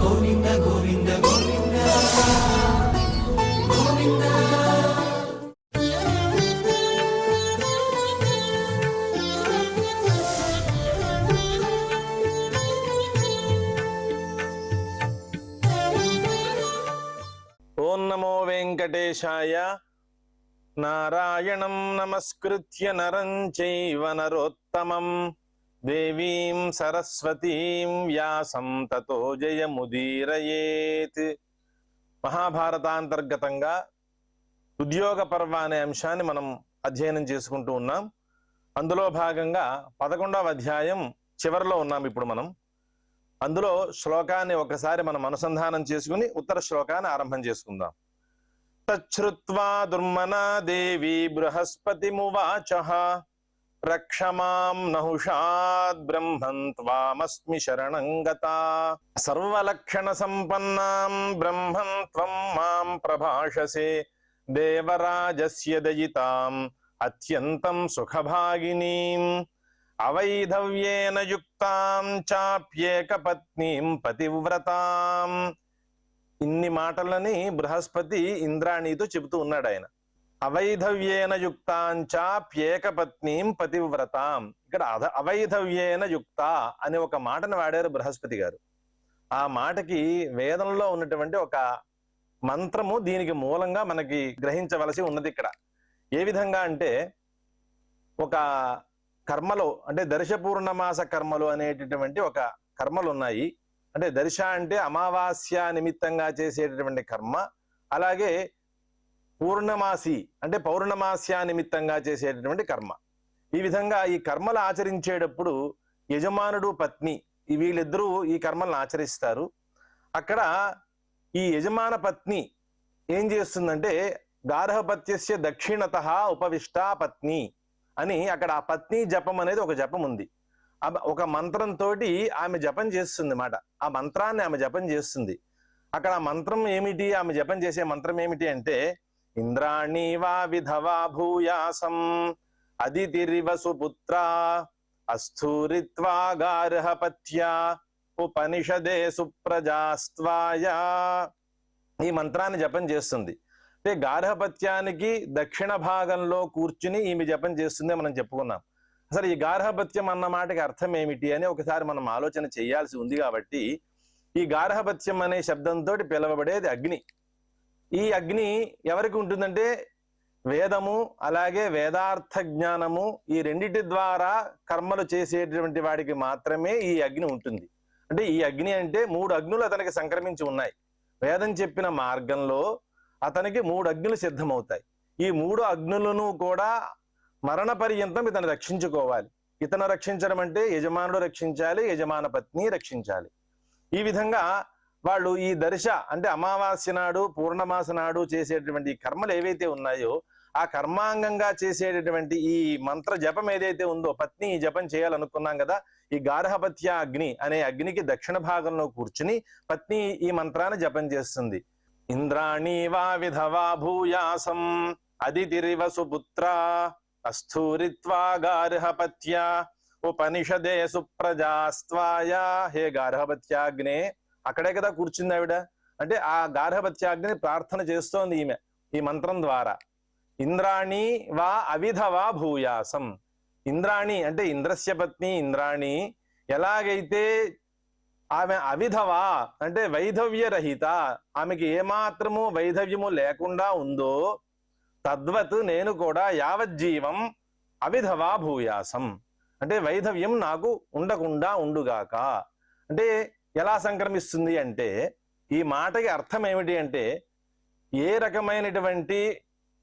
గోవింద గోవింద గోవింద గోవింద. ఓం నమో వెంకటేశాయ. నారాయణం నమస్కృత్య నరం చైవ నరోత్తమం దేవీం సరస్వతీం వ్యాసం తతో జయముదీరయేత్. మహాభారతాంతర్గతంగా ఉద్యోగ పర్వ అనే అంశాన్ని మనం అధ్యయనం చేసుకుంటూ ఉన్నాం. అందులో భాగంగా 11వ అధ్యాయం చివరిలో ఉన్నాం ఇప్పుడు మనం. అందులో శ్లోకాన్ని ఒకసారి మనం అనుసంధానం చేసుకుని ఉత్తర శ్లోకాన్ని ఆరంభం చేసుకుందాం. తచ్ఛ్రుత్వా దుర్మనా దేవి బృహస్పతిమువాచః రక్షమాం నహుషాద్ బ్రహ్మం త్వామస్మి శరణం గతా సర్వలక్షణ సంపన్నాం బ్రహ్మం త్వం మాం ప్రభాషసే దేవరాజస్య దయితాం అత్యంతం సుఖభాగినీం అవైధవ్యేన యుక్తాం చాప్యేకపత్నీం పతివ్రతాం. ఇన్ని మాటలని బృహస్పతి ఇంద్రాణితో చెబుతూ ఉన్నాడు ఆయన. అవైధవ్యేన యుక్తాం చాప్యేకపత్నీం పతివ్రతాం. ఇక్కడ అవైధవ్యేన యుక్త అనే ఒక మాటను వాడారు బృహస్పతి గారు. ఆ మాటకి వేదంలో ఉన్నటువంటి ఒక మంత్రము దీనికి మూలంగా మనకి గ్రహించవలసి ఉన్నది. ఇక్కడ ఏ విధంగా అంటే, ఒక కర్మలో అంటే దర్శ పూర్ణమాస కర్మలు అనేటటువంటి ఒక కర్మలు ఉన్నాయి. అంటే దర్శ అంటే అమావాస్య నిమిత్తంగా చేసేటటువంటి కర్మ, అలాగే పూర్ణమాసి అంటే పౌర్ణమాస్య నిమిత్తంగా చేసేటటువంటి కర్మ. ఈ విధంగా ఈ కర్మలు ఆచరించేటప్పుడు యజమానుడు పత్ని వీళ్ళిద్దరూ ఈ కర్మలను ఆచరిస్తారు. అక్కడ ఈ యజమాన పత్ని ఏం చేస్తుందంటే గార్హపత్యస్య దక్షిణత ఉపవిష్టా పత్ని అని అక్కడ ఆ పత్ని జపం అనేది ఒక జపం ఉంది. ఒక మంత్రంతో ఆమె జపం చేస్తుంది మాట. ఆ మంత్రాన్ని ఆమె జపం చేస్తుంది. అక్కడ ఆ మంత్రం ఏమిటి, ఆమె జపం చేసే మంత్రం ఏమిటి అంటే, ఇంద్రాణి వా విధవా భూయాసం అదితిరివ సుపుత్ర అస్థూరిత్వా గార్హపత్యా ఉపనిషదే సుప్రజాస్త్వాయ. ఈ మంత్రాన్ని జపం చేస్తుంది. అంటే గార్హపత్యానికి దక్షిణ భాగంలో కూర్చుని ఈమె జపం చేస్తుంది మనం చెప్పుకున్నాం. అసలు ఈ గార్హపత్యం అన్న మాటకి అర్థం ఏమిటి అని ఒకసారి మనం ఆలోచన చేయాల్సి ఉంది. కాబట్టి ఈ గార్హపత్యం అనే శబ్దంతో పిలవబడేది అగ్ని. ఈ అగ్ని ఎవరికి ఉంటుందంటే వేదము అలాగే వేదార్థ జ్ఞానము ఈ రెండిటి ద్వారా కర్మలు చేసేటటువంటి వాడికి మాత్రమే ఈ అగ్ని ఉంటుంది. అంటే ఈ అగ్ని అంటే 3 అగ్నులు అతనికి సంక్రమించి ఉన్నాయి. వేదం చెప్పిన మార్గంలో అతనికి 3 అగ్నులు సిద్ధమవుతాయి. ఈ 3 అగ్నులను కూడా మరణ పర్యంతం ఇతను రక్షించుకోవాలి. ఇతను రక్షించడం అంటే యజమానుడు రక్షించాలి, యజమాన పత్ని రక్షించాలి. ఈ విధంగా వాళ్ళు ఈ దర్శ అంటే అమావాస్య నాడు పూర్ణమాస నాడు చేసేటటువంటి కర్మలు ఏవైతే ఉన్నాయో ఆ కర్మాంగంగా చేసేటటువంటి ఈ మంత్ర జపం ఏదైతే ఉందో, పత్ని ఈ జపం చేయాలనుకున్నాం కదా, ఈ గార్హపత్య అగ్ని అనే అగ్నికి దక్షిణ భాగంలో కూర్చుని పత్ని ఈ మంత్రాన్ని జపం చేస్తుంది. ఇంద్రాణి వా విధవా భూయాసం అదితిరివ సుపుత్ర అస్థూరిత్వా గార్హపత్యా ఉపనిషదే సుప్రజాస్త్వాయ. హే గార్హపత్యాగ్నే, అక్కడే కదా కూర్చుంది ఆవిడ. అంటే ఆ గార్హపత్యాగ్ని ప్రార్థన చేస్తోంది ఈమె ఈ మంత్రం ద్వారా. ఇంద్రాణి వా అవిధవా భూయాసం. ఇంద్రాణి అంటే ఇంద్రస్య పత్ని ఇంద్రాణి ఎలాగైతే ఆమె అవిధవా అంటే వైధవ్య రహిత, ఆమెకి ఏమాత్రము వైధవ్యము లేకుండా ఉందో, తద్వత్ నేను కూడా యావజ్జీవం అవిధవా భూయాసం అంటే వైధవ్యం నాకు ఉండకుండా ఉండుగాక. అంటే ఎలా సంక్రమిస్తుంది అంటే, ఈ మాటకి అర్థం ఏమిటి అంటే,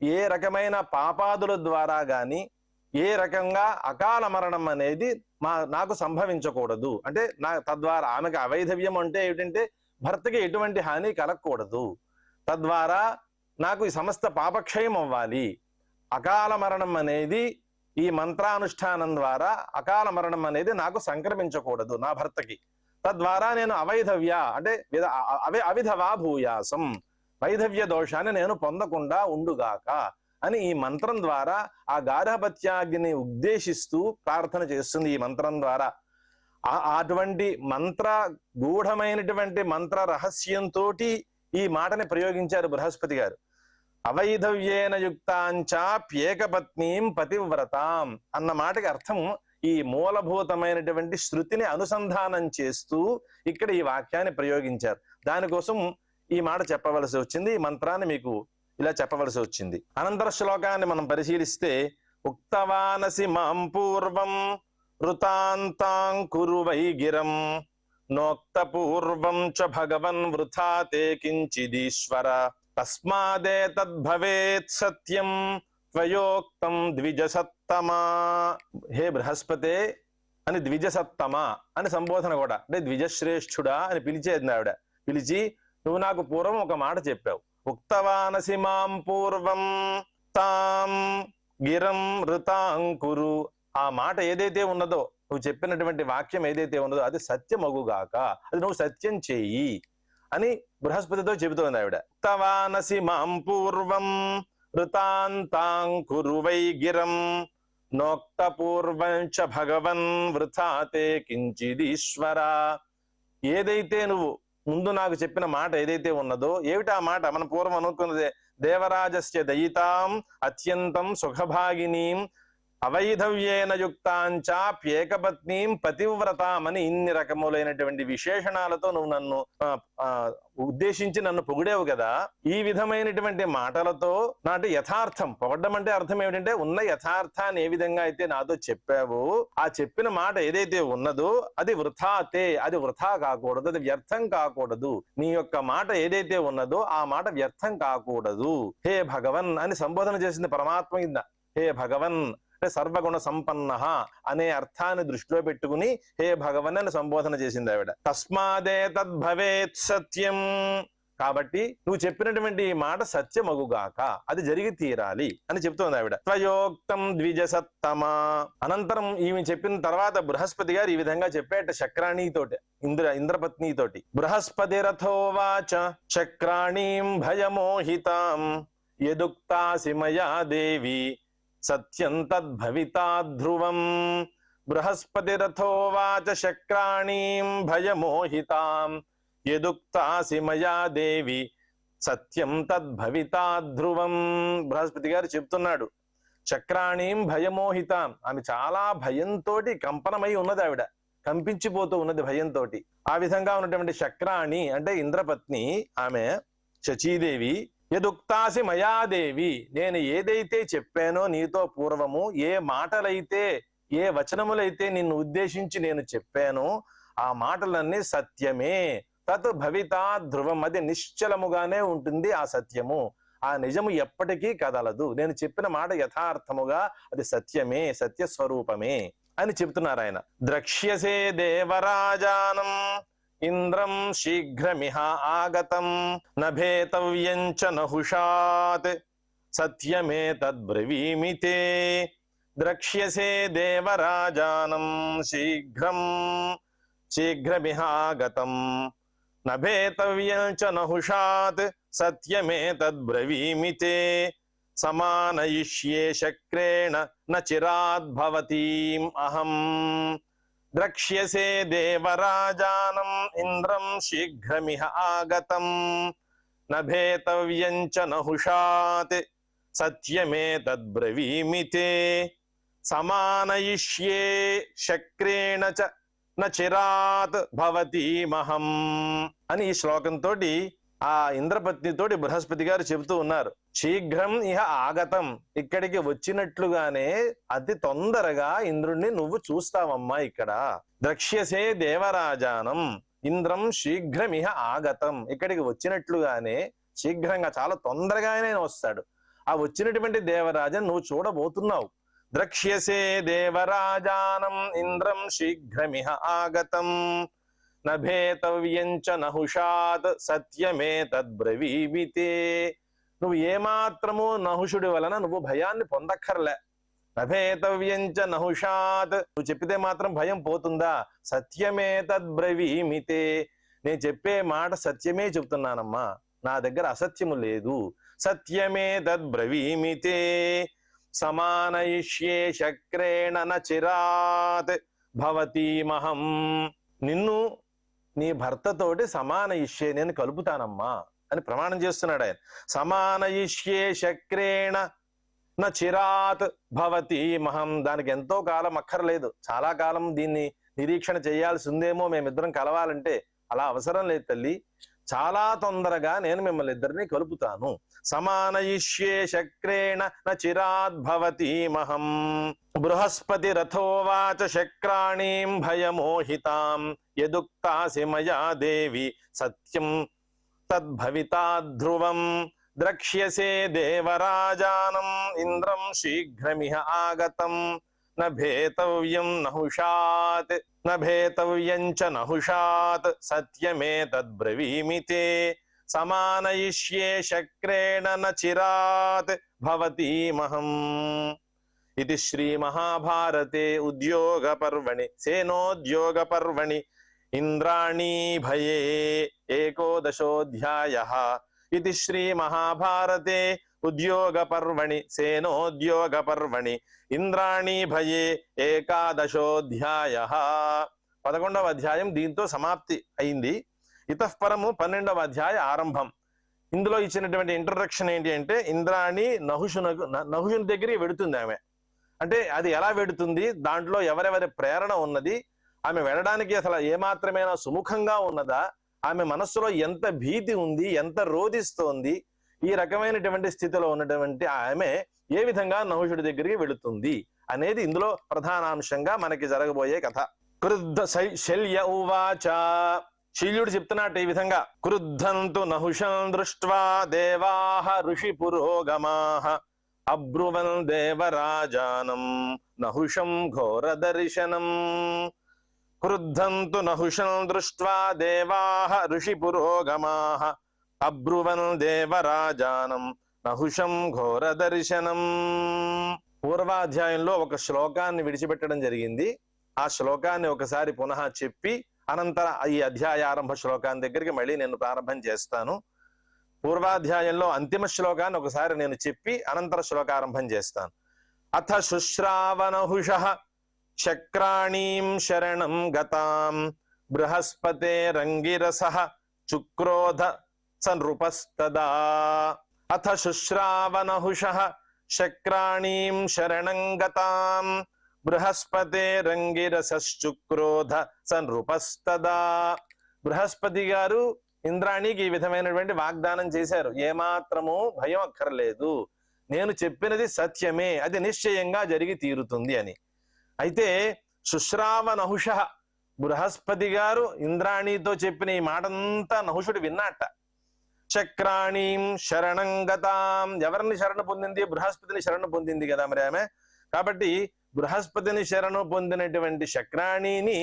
ఏ రకమైన పాపాదుల ద్వారా గాని ఏ రకంగా అకాల మరణం అనేది నాకు సంభవించకూడదు. అంటే తద్వారా ఆమెకు అవైధవ్యం అంటే ఏమిటంటే భర్తకి ఎటువంటి హాని కలగకూడదు. తద్వారా నాకు ఈ సమస్త పాపక్షయం అవ్వాలి. అకాల మరణం అనేది ఈ మంత్రానుష్ఠానం ద్వారా అకాల మరణం అనేది నాకు సంక్రమించకూడదు నా భర్తకి. తద్వారా నేను అవైధవ్య అంటే అవిధవా భూయాసం వైధవ్య దోషాన్ని నేను పొందకుండా ఉండుగాక అని ఈ మంత్రం ద్వారా ఆ గార్హపత్యాగ్ని ఉద్దేశిస్తూ ప్రార్థన చేస్తుంది ఈ మంత్రం ద్వారా. అటువంటి మంత్ర గూఢమైనటువంటి మంత్ర రహస్యంతో ఈ మాటని ప్రయోగించారు బృహస్పతి గారు. అవైధవ్యేన యుక్తాంచాప్యేకపత్నీం పతివ్రతాం అన్న మాటకి అర్థం ఈ మూలభూతమైనటువంటి శృతిని అనుసంధానం చేస్తూ ఇక్కడ ఈ వాక్యాన్ని ప్రయోగించారు. దానికోసం ఈ మాట చెప్పవలసి వచ్చింది, ఈ మంత్రాన్ని మీకు ఇలా చెప్పవలసి వచ్చింది. అనంతర శ్లోకాన్ని మనం పరిశీలిస్తే, ఉక్తవానసి మాం పూర్వం వృతాంతాం కురు వై గిరం నోక్త పూర్వం చ భగవన్ వృథా తే కించిదీశ్వర తస్మాదేతద్భవేత్ సత్యం త్వయోక్తం ద్విజసత్తమా. హే బృహస్పతే అని ద్విజసత్తమా అని సంబోధన కూడా, అంటే ద్విజశ్రేష్ఠుడా అని పిలిచేది ఆవిడ. పిలిచి, నువ్వు నాకు పూర్వం ఒక మాట చెప్పావు, ఉక్తవానసి మాం పూర్వం తాం గిరం ఋతాంకురు. ఆ మాట ఏదైతే ఉన్నదో, నువ్వు చెప్పినటువంటి వాక్యం ఏదైతే ఉన్నదో అది సత్యమగుగాక, అది నువ్వు సత్యం చెయ్యి అని బృహస్పతితో చెబుతోంది ఆవిడ. ఉక్తవానసి మాం పూర్వం ఋతాంతాంకురు వై గిరం నోక్త పూర్వం చ భగవన్ వృథా తే కించిదీశ్వర. ఏదైతే నువ్వు ముందు నాకు చెప్పిన మాట ఏదైతే ఉన్నదో, ఏమిటా మాట? మన పూర్వం అనుకున్నదే, దేవరాజస్య దయితాం అత్యంతం సుఖభాగినీం అవైధవ్యేన యుక్తాంచాప్యేకపత్నీం పతివ్రతాం అని ఇన్ని రకములైనటువంటి విశేషణాలతో నువ్వు నన్ను ఉద్దేశించి నన్ను పొగిడేవు కదా. ఈ విధమైనటువంటి మాటలతో నాటి యథార్థం, పొగడ్డం అంటే అర్థం ఏమిటంటే ఉన్న యథార్థాన్ని ఏ విధంగా అయితే నాతో చెప్పావు, ఆ చెప్పిన మాట ఏదైతే ఉన్నదో అది వృథాతే, అది వృథా కాకూడదు, అది వ్యర్థం కాకూడదు. నీ యొక్క మాట ఏదైతే ఉన్నదో ఆ మాట వ్యర్థం కాకూడదు. హే భగవన్ అని సంబోధన చేసింది పరమాత్మ కింద. హే భగవన్ అంటే సర్వగుణ సంపన్న అనే అర్థాన్ని దృష్టిలో పెట్టుకుని హే భగవన్ అని సంబోధన చేసింది ఆవిడ. తస్మాదే తద్భవేత్ సత్యం, కాబట్టి నువ్వు చెప్పినటువంటి ఈ మాట సత్యమగుగాక, అది జరిగి తీరాలి అని చెప్తోంది ఆవిడ. త్వయోక్తం ద్విజసత్తమా. అనంతరం ఈమె చెప్పిన తర్వాత బృహస్పతి గారు ఈ విధంగా చెప్పేట శక్రాణితోటి, ఇంద్రపత్నితోటి. బృహస్పతిరథోవాచ చక్రాణీం భయమోహితాం యదుక్తాసి మయా దేవి సత్యం తద్భవితా ధ్రువం. బృహస్పతిరథోవాచ శక్రాణీం భయమోహితాం యదుక్తాసి మయా దేవి సత్యం తద్భవితా ధ్రువం. బృహస్పతి గారు చెప్తున్నాడు, చక్రాణీం భయమోహితాం, ఆమె చాలా భయంతో కంపనమై ఉన్నది, ఆవిడ కంపించిపోతూ ఉన్నది భయంతో. ఆ విధంగా ఉన్నటువంటి శక్రాణి అంటే ఇంద్రపత్ని ఆమె శచీదేవి, యదుక్తాసి మయాదేవి, నేను ఏదైతే చెప్పానో నీతో పూర్వము, ఏ మాటలైతే ఏ వచనములైతే నిన్ను ఉద్దేశించి నేను చెప్పానో ఆ మాటలన్నీ సత్యమే. తత్ భవితా ధ్రువం, అది నిశ్చలముగానే ఉంటుంది ఆ సత్యము, ఆ నిజము ఎప్పటికీ కదలదు. నేను చెప్పిన మాట యథార్థముగా అది సత్యమే, సత్యస్వరూపమే అని చెప్తున్నారు ఆయన. ద్రక్ష్యసే దేవరాజానం ఇంద్రం శీఘ్రమిహ ఆగతం నభేతవ్యం చ నహుషాత్ సత్యమే తద్బ్రవీమి తే. ద్రక్ష్యసే దేవరాజానం శీఘ్రమిహ ఆగతం నభేతవ్యం చ నహుషాత్ సత్యమే తద్బ్రవీమి తే. సమానయిష్యే శక్రేణ న చిరాద్భవతీం అహం. ద్రక్ష్యసే దేవరాజానం ఇంద్రం శీఘ్రమిహ ఆగతం నభేతవ్యం చ నహుషాత్ సత్యమే తద్బ్రవీమి తే. సమానయిష్యే శక్రేణ చ న చిరాత్ భవతీమహం అని ఈ శ్లోకంతో ఆ ఇంద్రపత్నితోటి బృహస్పతి గారు చెబుతూ ఉన్నారు. శీఘ్రం ఇహ ఆగతం, ఇక్కడికి వచ్చినట్లుగానే అతి తొందరగా ఇంద్రుణ్ణి నువ్వు చూస్తావమ్మా ఇక్కడ. ద్రక్ష్యసే దేవరాజానం ఇంద్రం శీఘ్రమిహ ఆగతం, ఇక్కడికి వచ్చినట్లుగానే శీఘ్రంగా చాలా తొందరగానే వస్తాడు. ఆ వచ్చినటువంటి దేవరాజన్ నువ్వు చూడబోతున్నావు. ద్రక్ష్యసే దేవరాజానం ఇంద్రం శీఘ్రమిహ ఆగతం నభేతవ్యం చ నహుషాత్ సత్యమే తద్బ్రవీమి తే. నువ్వు ఏమాత్రము నహుషుడి వలన నువ్వు భయాన్ని పొందక్కర్లే. నభేతవ్యం చ నహుషాత్, నువ్వు చెప్పితే మాత్రం భయం పోతుందా? సత్యమే తద్బ్రవీమి తే, నేను చెప్పే మాట సత్యమే చెప్తున్నానమ్మా, నా దగ్గర అసత్యము లేదు. సత్యమే తద్బ్రవీమి తే. సమానయిష్యే శక్రేణ న చిరాత్ భవతీమహం, నిన్ను నీ భర్తతోటి సమానయిష్యే, నేను కలుపుతానమ్మా అని ప్రమాణం చేస్తున్నాడు ఆయన. సమానయిష్యే శక్రేణ న చిరాత్ భవతీమహం, దానికి ఎంతో కాలం అక్కర్లేదు, చాలా కాలం దీన్ని నిరీక్షణ చేయాల్సి ఉందేమో మేమిద్దరం కలవాలంటే, అలా అవసరం లేదు తల్లి, చాలా తొందరగా నేను మిమ్మల్ని ఇద్దరిని కలుపుతాను. సమానయిష్యే శక్రేణ న చిరాత్ భవతీమహం. బృహస్పతి రథోవాచ శక్రాణీం భయమోహితాం యదుక్తాసి మయా దేవి సత్యం తద్భవితా ధ్రువం. ద్రక్ష్యసే దేవరాజానం ఇంద్రం శీఘ్రమిహ ఆగతం. నభేతవ్యం నహుషాత్ నభేతవ్యం చ నహుషాత్ సత్యమే తద్బ్రవీమి తే. సమానయిష్యే శక్రేణ న చిరాత్ భవతీమహం. ఇది శ్రీ మహాభారతే ఉద్యోగ పర్వణి సేనోద్యోగ పర్వణి ఇంద్రాణీ భయే ఏకోదశోऽధ్యాయః. ఇది శ్రీ మహాభారతే ఉద్యోగ పర్వణి సేనోద్యోగ పర్వణి ఇంద్రాణీ భయే ఏకాదశోऽధ్యాయః. 11వ అధ్యాయం దీంతో సమాప్తి అయింది. ఇతఃపరము 12వ అధ్యాయ ఆరంభం. ఇందులో ఇచ్చినటువంటి ఇంట్రడక్షన్ ఏంటి అంటే, ఇంద్రాణి నహుషుని దగ్గరికి వెడుతుంది ఆమె. అంటే అది ఎలా వెడుతుంది, దాంట్లో ఎవరెవరి ప్రేరణ ఉన్నది, ఆమె వెళ్ళడానికి అసలు ఏమాత్రమైనా సుముఖంగా ఉన్నదా, ఆమె మనస్సులో ఎంత భీతి ఉంది, ఎంత రోధిస్తోంది, ఈ రకమైనటువంటి స్థితిలో ఉన్నటువంటి ఆమె ఏ విధంగా నహుషుడి దగ్గరికి వెళుతుంది అనేది ఇందులో ప్రధానాంశంగా మనకి జరగబోయే కథ. క్రుద్ధ శల్య ఉవాచ, శల్యుడు చెప్తున్నట్టు ఈ విధంగా, క్రుద్ధంతు నహుషం దృష్ట్వా దేవాః ఋషి పురోగమాః అబ్రువన్ దేవరాజానం నహుషం ఘోర దర్శనం. క్రుద్ధంతు నహుషం దృష్ట్వా దేవాః ఋషి పురోగమాః అబ్రువన్ దేవరాజానం నహుషం ఘోర దర్శనం. పూర్వాధ్యాయంలో ఒక శ్లోకాన్ని విడిచిపెట్టడం జరిగింది. ఆ శ్లోకాన్ని ఒకసారి పునః చెప్పి అనంతర ఈ అధ్యాయారంభ శ్లోకాన్ని దగ్గరికి మళ్ళీ నేను ప్రారంభం చేస్తాను. పూర్వాధ్యాయంలో అంతిమ శ్లోకాన్ని ఒకసారి నేను చెప్పి అనంతర శ్లోకారంభం చేస్తాను. అథ శుశ్రావనహుషః శక్రాణీం శరణం గతాం బృహస్పతేరంగిరసః చుక్రోధ స నృపస్తదా. అథ శుశ్రావనహుషః శక్రాణీం శరణం గతాం బృహస్పతేరంగిరసశ్చుక్రోధ స నృపస్తదా. బృహస్పతి గారు ఇంద్రాణికి ఈ విధమైనటువంటి వాగ్దానం చేశారు, ఏమాత్రము భయం అక్కర్లేదు, నేను చెప్పినది సత్యమే, అది నిశ్చయంగా జరిగి తీరుతుంది అని. అయితే శుశ్రావనహుషః, బృహస్పతి గారు ఇంద్రాణితో చెప్పిన ఈ మాటంతా నహుషుడు విన్నట్ట. చక్రాణీం శరణం గతాం, ఎవరిని శరణ పొందింది? బృహస్పతిని శరణ పొందింది కదా మరి ఆమె. కాబట్టి బృహస్పతిని శరణు పొందినటువంటి శక్రాణిని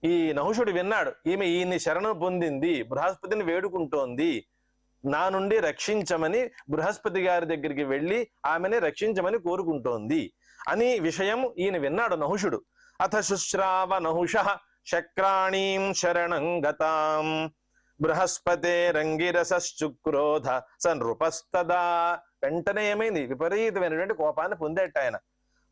ఈ నహుషుడు విన్నాడు. ఈయన్ని శరణు పొందింది, బృహస్పతిని వేడుకుంటోంది, నా నుండి రక్షించమని బృహస్పతి గారి దగ్గరికి వెళ్ళి ఆమెని రక్షించమని కోరుకుంటోంది అని విషయం ఈయన విన్నాడు నహుషుడు. అథ శుశ్రావనహుషః శక్రాణీం శరణం గతాం బృహస్పతేరంగిరసశ్చుక్రోధ స నృపస్తదా. వెంటనే ఏమైంది? విపరీతమైనటువంటి కోపాన్ని పొందేట ఆయన,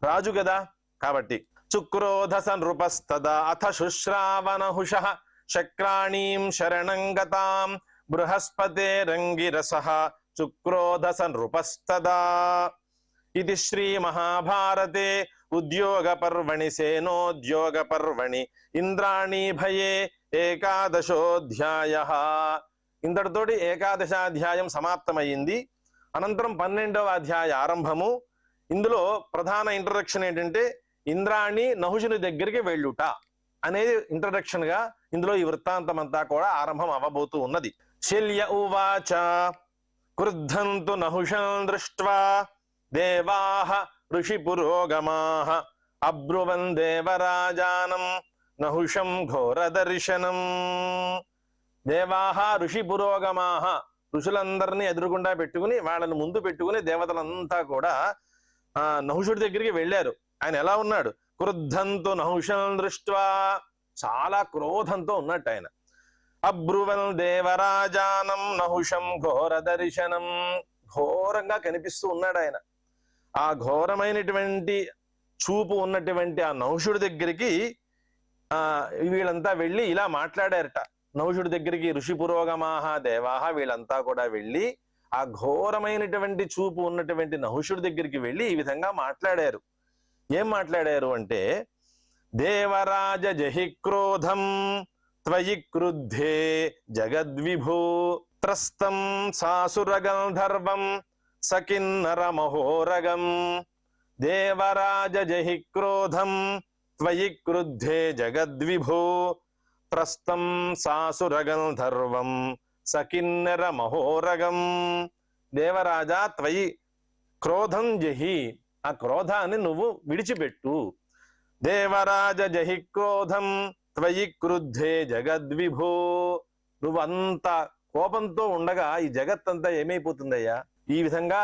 రాజు కదా కాబట్టి. చుక్రోధ స నృపస్తదా. అథ శుశ్రావనహుషః శక్రాణీం శరణం గతాం బృహస్పతేరంగిరసః చుక్రోధ స నృపస్తదా. ఇది శ్రీ మహాభారతే ఉద్యోగ పర్వణి సేనోద్యోగ పర్వణి ఇంద్రాణీ భయే ఏకాదశోऽధ్యాయః. ఇంతటితోటి ఏకాదశాధ్యాయం సమాప్తమయ్యింది. అనంతరం 12వ అధ్యాయ ఆరంభము. ఇందులో ప్రధాన ఇంట్రడక్షన్ ఏంటంటే, ఇంద్రాణి నహుషుని దగ్గరికి వెళ్ళుట అనేది ఇంట్రడక్షన్ గా ఇందులో ఈ వృత్తాంతం అంతా కూడా ఆరంభం అవ్వబోతూ ఉన్నది. శల్య ఉవాచ క్రుద్ధంతు నహుషం దృష్ట్వా దేవాః ఋషి పురోగమాః అబ్రువన్ దేవరాజానం నహుషం ఘోర దర్శనం. దేవాః ఋషి పురోగమాః, ఋషులందరినీ ఎదురుగుండా పెట్టుకుని వాళ్ళని ముందు పెట్టుకుని దేవతలంతా కూడా నహుషుడి దగ్గరికి వెళ్ళారు. ఆయన ఎలా ఉన్నాడు? క్రుద్ధంతు నహుషం దృష్ట్వా, చాలా క్రోధంతో ఉన్నట్టు ఆయన. అబ్రువన్ దేవరాజానం నహుషం ఘోర దర్శనం, ఘోరంగా కనిపిస్తూ ఉన్నాడు ఆయన. ఆ ఘోరమైనటువంటి చూపు ఉన్నటువంటి ఆ నహుషుడి దగ్గరికి వీళ్ళంతా వెళ్ళి ఇలా మాట్లాడారట. నహుషుడి దగ్గరికి ఋషి పురోగమాహ దేవాహ వీళ్ళంతా కూడా వెళ్ళి ఆ ఘోరమైనటువంటి చూపు ఉన్నటువంటి నహుషుడి దగ్గరికి వెళ్ళి ఈ విధంగా మాట్లాడారు. ఏం మాట్లాడారు అంటే, దేవరాజ జహి క్రోధం త్వయి క్రుద్ధే జగద్విభూ త్రస్తం సాసురగంధర్వం సకిన్నర మహోరగం. దేవరాజ జహి క్రోధం త్వయి క్రుద్ధే జగద్విభూ త్రస్తం సాసురగంధర్వం సకిన్నర మహోరగం. దేవరాజా త్వయి క్రోధం జహి, ఆ క్రోధాన్ని నువ్వు విడిచిపెట్టు. దేవరాజ జహి క్రోధం త్వయి క్రుద్ధే జగద్విభూ. నువ్వు అంత కోపంతో ఉండగా ఈ జగత్తంతా ఏమైపోతుందయ్యా? ఈ విధంగా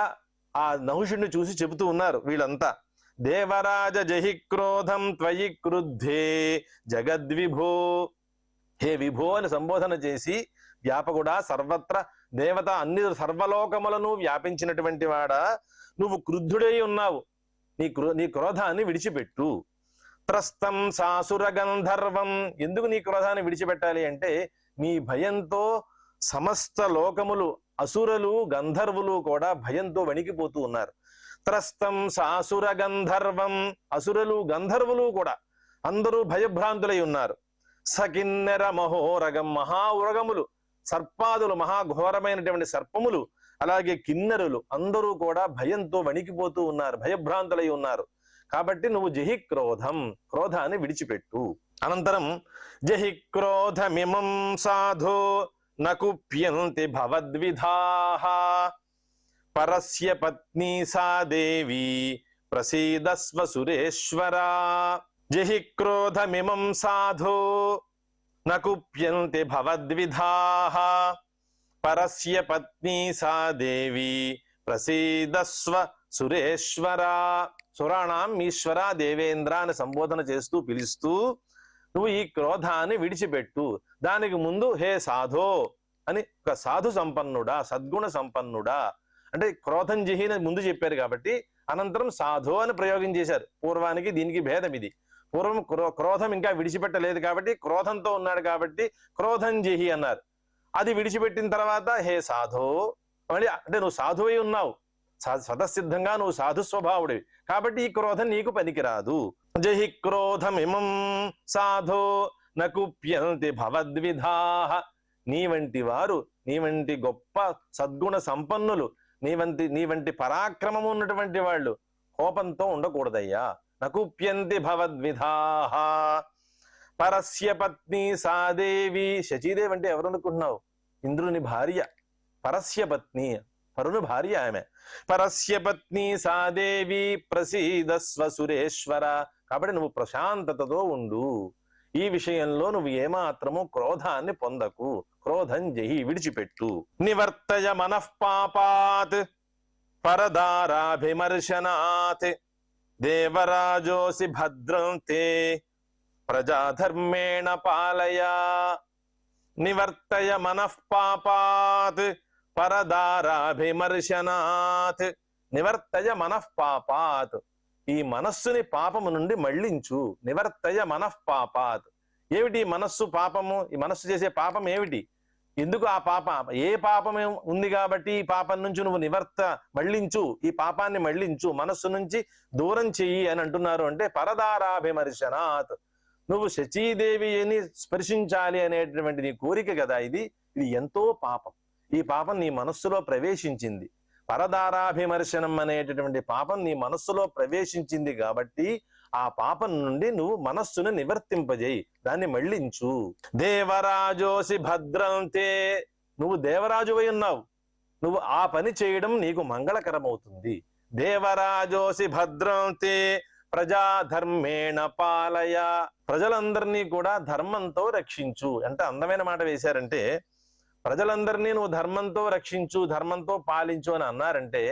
ఆ నహుషుడిని చూసి చెబుతూ ఉన్నారు వీళ్ళంతా. దేవరాజ జహి క్రోధం త్వయి క్రుద్ధే జగద్విభూ. హే విభో అని సంబోధన చేసి, వ్యాపకుడా సర్వత్ర దేవత అన్ని సర్వలోకములను వ్యాపించినటువంటి వాడా, నువ్వు క్రుద్ధుడై ఉన్నావు, నీ క్రోధాన్ని విడిచిపెట్టు. త్రస్తం సాసుర గంధర్వం. ఎందుకు నీ క్రోధాన్ని విడిచిపెట్టాలి అంటే, నీ భయంతో సమస్త లోకములు అసురులు గంధర్వులు కూడా భయంతో వణికిపోతూ ఉన్నారు. త్రస్తం సాసుర గంధర్వం. అసురులు గంధర్వులు కూడా అందరూ భయభ్రాంతులై ఉన్నారు. సకిన్నెర మహోరగం. మహాఉరగములు, సర్పాదులు, మహాఘోరమైనటువంటి సర్పములు, అలాగే కిన్నెరులు అందరూ కూడా భయంతో వణికిపోతూ ఉన్నారు, భయభ్రాంతులై ఉన్నారు. కాబట్టి నువ్వు జహి క్రోధం, క్రోధాన్ని విడిచిపెట్టు. అనంతరం జహి క్రోధమిమం సాధో నకుప్యంతి భవద్విధాః పరస్య పత్ని సా దేవి ప్రసీదస్వ సురేశ్వరా. జహి క్రోధమిమం సాధో నకుప్యంతి భవద్విధాః పరస్య పత్ని సా దేవి ప్రసీదస్వ సురేశ్వరా. సురాణం ఈశ్వర దేవేంద్ర అని సంబోధన చేస్తూ పిలుస్తూ, నువ్వు ఈ క్రోధాన్ని విడిచిపెట్టు. దానికి ముందు హే సాధో అని ఒక సాధు సంపన్నుడా, సద్గుణ సంపన్నుడా అంటే క్రోధం జిహిని ముందు చెప్పారు కాబట్టి అనంతరం సాధో అని ప్రయోగం చేశారు. పూర్వానికి దీనికి భేదం ఇది. పూర్వం క్రోధం ఇంకా విడిచిపెట్టలేదు కాబట్టి క్రోధంతో ఉన్నాడు కాబట్టి క్రోధం జిహి అన్నారు. అది విడిచిపెట్టిన తర్వాత హే సాధో మళ్ళీ అంటే నువ్వు సాధువై ఉన్నావు, స్వతసిద్ధంగా నువ్వు సాధు స్వభావుడివి కాబట్టి ఈ క్రోధం నీకు పనికిరాదు. జహి క్రోధమిమం సాధో నకుప్యంతి భవద్విధాః. నీ వంటి వారు, నీ వంటి గొప్ప సద్గుణ సంపన్నులు, నీ వంటి పరాక్రమం ఉన్నటువంటి వాళ్ళు కోపంతో ఉండకూడదయ్యా. నకుప్యంతి భవద్విధాః పరస్య పత్ని సాదేవి. శచీదేవి అంటే ఎవరు అనుకుంటున్నావు? ఇంద్రుని భార్య. పరస్య పత్ని, పరుని భార్య ఆమె. పరస్య పత్ని సాదేవి ప్రసీదస్వ సురేశ్వర. కాబట్టి నువ్వు ప్రశాంతతతో ఉండు. ఈ విషయంలో నువ్వు ఏమాత్రము క్రోధాన్ని పొందకు. క్రోధం జహి, విడిచిపెట్టు. నివర్తయ మనఃపాపాత్ పరదారాభిమర్శనాత్ దేవరాజోసి భద్రం తే ప్రజాధర్మేణ పాలయ. నివర్తయ మనఃపాపాత్ పరదారాభిమర్శనాత్. నివర్తయ మనఃపాపాత్. ఈ మనస్సుని పాపము నుండి మళ్లించు. నివర్తయ మనఃపాపాత్. ఏమిటి మనస్సు పాపము? ఈ మనస్సు చేసే పాపం ఏమిటి? ఎందుకు ఆ పాప? ఏ పాపమే ఉంది కాబట్టి ఈ పాపం నుంచి నువ్వు మళ్లించు, ఈ పాపాన్ని మళ్లించు, మనస్సు నుంచి దూరం చెయ్యి అని అంటున్నారు. అంటే పరదారాభిమర్శనాత్. నువ్వు శచీదేవిని స్పర్శించాలి అనేటువంటి నీ కోరిక కదా ఇది. ఇది ఎంతో పాపం. ఈ పాపం నీ మనస్సులో ప్రవేశించింది. పరదారాభిమర్శనం అనేటటువంటి పాపం నీ మనస్సులో ప్రవేశించింది కాబట్టి ఆ పాపం నుండి నువ్వు మనస్సును నివర్తింపజేయి, దాన్ని మళ్లించు. దేవరాజోసి భద్రంతే. నువ్వు దేవరాజువై ఉన్నావు, నువ్వు ఆ పని చేయడం నీకు మంగళకరమవుతుంది. దేవరాజోసి భద్రంతే ప్రజాధర్మేణ పాలయ. ప్రజలందరినీ కూడా ధర్మంతో రక్షించు. ఎంత అందమైన మాట వేశారంటే, ప్రజలందరినీ నువ్వు ధర్మంతో రక్షించు, ధర్మంతో పాలించు అని అన్నారంటే,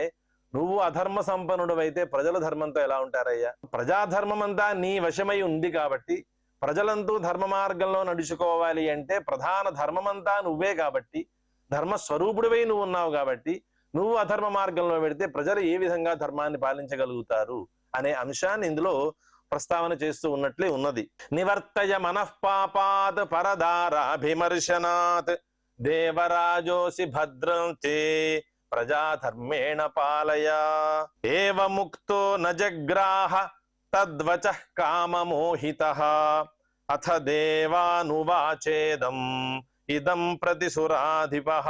నువ్వు అధర్మ సంపన్నుడు అయితే ప్రజలు ధర్మంతో ఎలా ఉంటారయ్యా? ప్రజాధర్మం అంతా నీ వశమై ఉంది కాబట్టి ప్రజలంతా ధర్మ మార్గంలో నడుచుకోవాలి అంటే ప్రధాన ధర్మమంతా నువ్వే కాబట్టి, ధర్మస్వరూపుడివై నువ్వు ఉన్నావు కాబట్టి నువ్వు అధర్మ మార్గంలో పెడితే ప్రజలు ఏ విధంగా ధర్మాన్ని పాలించగలుగుతారు అనే అంశాన్ని ఇందులో ప్రస్తావన చేస్తూ ఉన్నట్లే ఉన్నది. నివర్తయ మనఃపాపాత్ పరదారాభిమర్శనాత్ దేవరాజోసి భద్రంతే ప్రజాధర్మేణ పాలయ. ఏవముక్తో న జగ్రాహ తద్వచః కామమోహితః అథ దేవానువాచేదం ఇదం ప్రతి సురాధిపః.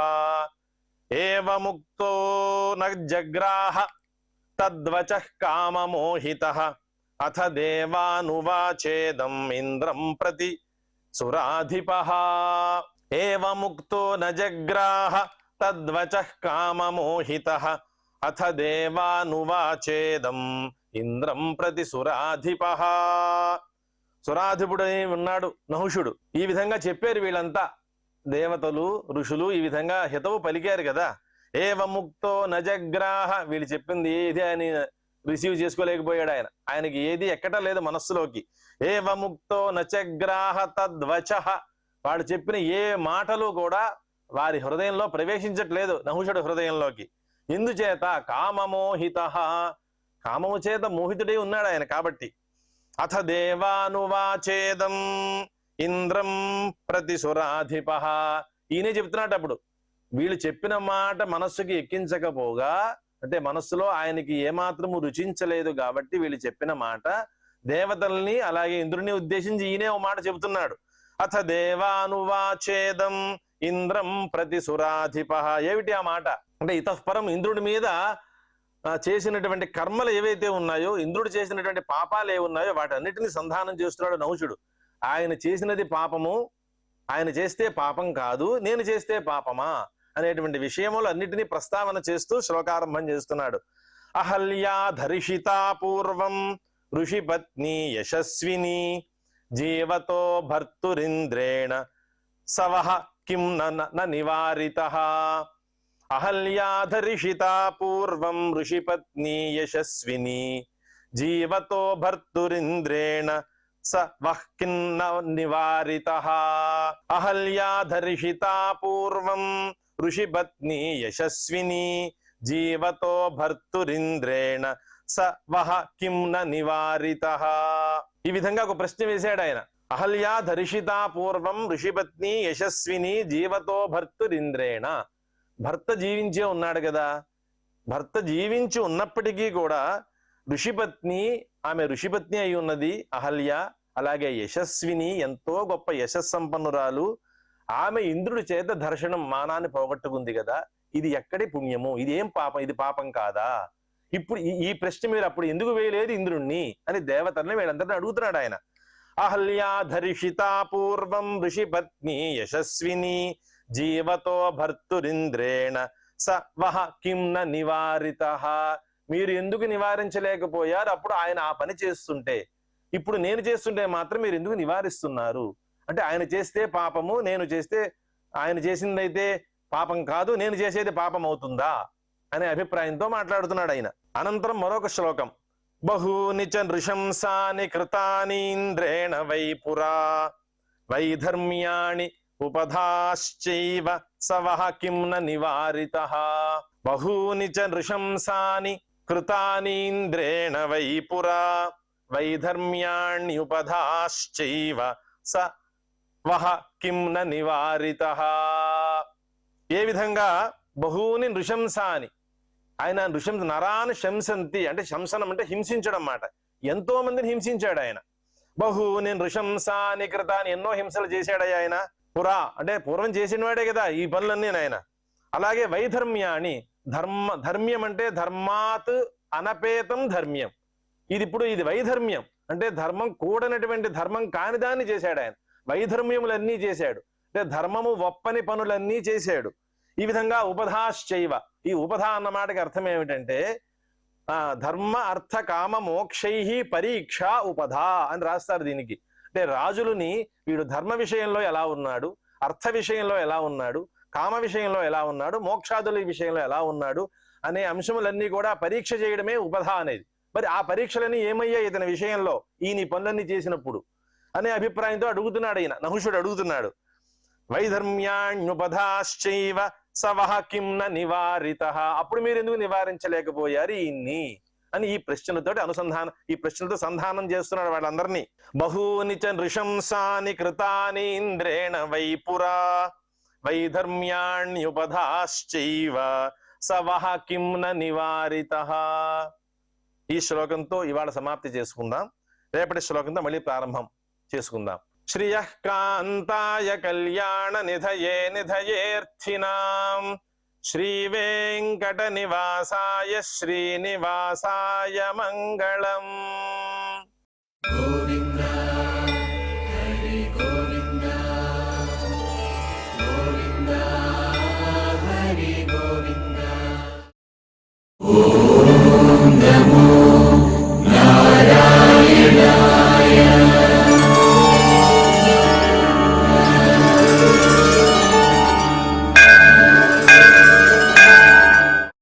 ఏవముక్తో న జగ్రాహ తద్వచః కామమోహితః అథ దేవానువాచేదం ఇంద్రం ప్రతి సురాధిపః. ఏవముక్తో న జగ్రాహ తద్వచః కామమోహితః అథ దేవానువాచేదం ఇంద్రం ప్రతి సురాధిపః. సురాధిపుడని ఉన్నాడు నహుషుడు. ఈ విధంగా చెప్పారు వీళ్ళంతా, దేవతలు ఋషులు ఈ విధంగా హితవు పలికారు కదా. ఏవముక్తో నజగ్రాహ, వీళ్ళు చెప్పింది ఏది ఆయన రిసీవ్ చేసుకోలేకపోయాడు. ఆయనకి ఏది ఎక్కటం లేదు మనస్సులోకి. ఏవముక్తో నచగ్రాహ తద్వచః, వాడు చెప్పిన ఏ మాటలు కూడా వారి హృదయంలో ప్రవేశించట్లేదు, నహుషుడు హృదయంలోకి. ఎందుచేత కామమోహితః, కామము చేత మోహితుడై ఉన్నాడు ఆయన కాబట్టి. అథ దేవానువాచేదం ఇంద్రం ప్రతి సురాధిపః, ఈయనే చెప్తున్నాడు. అప్పుడు వీళ్ళు చెప్పిన మాట మనస్సుకి ఎక్కించకపోగా, అంటే మనస్సులో ఆయనకి ఏమాత్రము రుచించలేదు కాబట్టి వీళ్ళు చెప్పిన మాట దేవతల్ని అలాగే ఇంద్రుని ఉద్దేశించి ఈయనే ఓ మాట చెబుతున్నాడు. అథ దేవానువాచేదం ఇంద్రం ప్రతి సురాధిపః. ఏమిటి ఆ మాట అంటే, ఇతఃపరం ఇంద్రుడి మీద చేసినటువంటి కర్మలు ఏవైతే ఉన్నాయో, ఇంద్రుడు చేసినటువంటి పాపాలు ఏమున్నాయో వాటన్నిటిని సంధానం చేస్తున్నాడు నహుషుడు. ఆయన చేసినది పాపము, ఆయన చేస్తే పాపం కాదు, నేను చేస్తే పాపమా అనేటువంటి విషయములు అన్నిటినీ ప్రస్తావన చేస్తూ శ్లోకారంభం చేస్తున్నాడు. అహల్యా ధరిషితా పూర్వం ఋషిపత్ని యశస్విని జీవతో భర్తురింద్రేణ సవః కిం న నివారితః. అహల్యాధరిషితా పూర్వం ఋషిపత్ని యశస్విని జీవతో భర్తురింద్రేణ సవః కిం న నివారితః. అహల్యాధరిషితా పూర్వం ఋషిపత్ని యశస్విని జీవతో భర్తురింద్రేణ సవః కిం న నివారితః. ఈ విధంగా ఒక ప్రశ్న వేశాడు ఆయన. అహల్యా ధరిషితా పూర్వం ఋషిపత్ని యశస్విని జీవతో భర్తురింద్రేణ, భర్త జీవించే ఉన్నాడు కదా, భర్త జీవించి ఉన్నప్పటికీ కూడా ఋషిపత్ని, ఆమె ఋషిపత్ని అయి ఉన్నది అహల్య. అలాగే యశస్విని, ఎంతో గొప్ప యశస్సంపన్నురాలు, ఆమె ఇంద్రుడి చేత దర్శనం మానాన్ని పోగొట్టుకుంది కదా, ఇది ఎక్కడి పుణ్యము, ఇది ఏం పాపం, ఇది పాపం కాదా? ఇప్పుడు ఈ ప్రశ్న మీరు అప్పుడు ఎందుకు వేయలేదు ఇంద్రుణ్ణి అని దేవతల్ని వీళ్ళందరినీ అడుగుతున్నాడు ఆయన. అహల్యా ధరిషితా పూర్వం ఋషిపత్ని యశస్విని జీవతో భర్తురింద్రేణ సవః కిం న నివారితః. మీరు ఎందుకు నివారించలేకపోయారు అప్పుడు ఆయన ఆ పని చేస్తుంటే? ఇప్పుడు నేను చేస్తుంటే మాత్రం మీరు ఎందుకు నివారిస్తున్నారు? అంటే ఆయన చేస్తే పాపము, నేను చేస్తే, ఆయన చేసిందైతే పాపం కాదు, నేను చేసేది పాపం అవుతుందా అనే అభిప్రాయంతో మాట్లాడుతున్నాడు ఆయన. అనంతరం మరొక శ్లోకం. బహూని చ నృశంసాని కృతానీంద్రేణ వై పురా వైధర్మ్యాణి ఉపధాశ్చైవ సవః కిం న నివారితః. బహూని చ నృశంసాని కృతానీంద్రేణ వై పురా వైధర్మ్యాణ్యుపధాశ్చైవ సవః కిం న నివారితః. ఏ విధంగా బహూని నృశంసాని, ఆయన నరాన్ని శంసంతి అంటే శంసనం అంటే హింసించడం మాట, ఎంతో మందిని హింసించాడు ఆయన. బహూని నృశంసాని కృతాని, ఎన్నో హింసలు చేశాడు ఆయన. పురా అంటే పూర్వం చేసిన వాడే కదా ఈ పనులన్నీ ఆయన. అలాగే వైధర్మ్యాన్ని, ధర్మ్యం అంటే ధర్మాత్ అనపేతం ధర్మ్యం, ఇది వైధర్మ్యం అంటే ధర్మం కూడనటువంటి, ధర్మం కాని దాన్ని చేశాడు ఆయన. వైధర్మ్యములన్నీ చేశాడు అంటే ధర్మము ఒప్పని పనులన్నీ చేశాడు. ఈ విధంగా ఉపధాశ్చైవ, ఈ ఉపధ అన్న మాటకి అర్థం ఏమిటంటే ధర్మ అర్థ కామ మోక్షై పరీక్ష ఉపధ అని రాస్తారు దీనికి. అంటే రాజులని వీడు ధర్మ విషయంలో ఎలా ఉన్నాడు, అర్థ విషయంలో ఎలా ఉన్నాడు, కామ విషయంలో ఎలా ఉన్నాడు, మోక్షాదుల విషయంలో ఎలా ఉన్నాడు అనే అంశములన్నీ కూడా పరీక్ష చేయడమే ఉపధ అనేది. మరి ఆ పరీక్షలన్నీ ఏమయ్యాయి ఇతని విషయంలో ఈయన పనులన్నీ చేసినప్పుడు అనే అభిప్రాయంతో అడుగుతున్నాడు ఆయన, నహుషుడు అడుగుతున్నాడు. వైధర్మ్యాణ్యుపధాశ్చైవ సవః కిం న నివారితః. అప్పుడు మీరు ఎందుకు నివారించలేకపోయారు ఈయన్ని అని ఈ ప్రశ్నలతోటి ఈ ప్రశ్నలతో సంధానం చేస్తున్నాడు వాళ్ళందరినీ. బహూని చ నృశంసాని కృతాని ఇంద్రేణ వైపురా వైధర్మ్యాణ్యుపధాశ్చైవ సవహ కిం న నివారితః. ఈ శ్లోకంతో ఇవాళ సమాప్తి చేసుకుందాం. రేపటి శ్లోకంతో మళ్ళీ ప్రారంభం చేసుకుందాం. శ్రియః కాంతాయ కళ్యాణ నిధయే నిధయేర్థినాం శ్రీ వెంకట నివాసాయ శ్రీనివాసాయ మంగళం.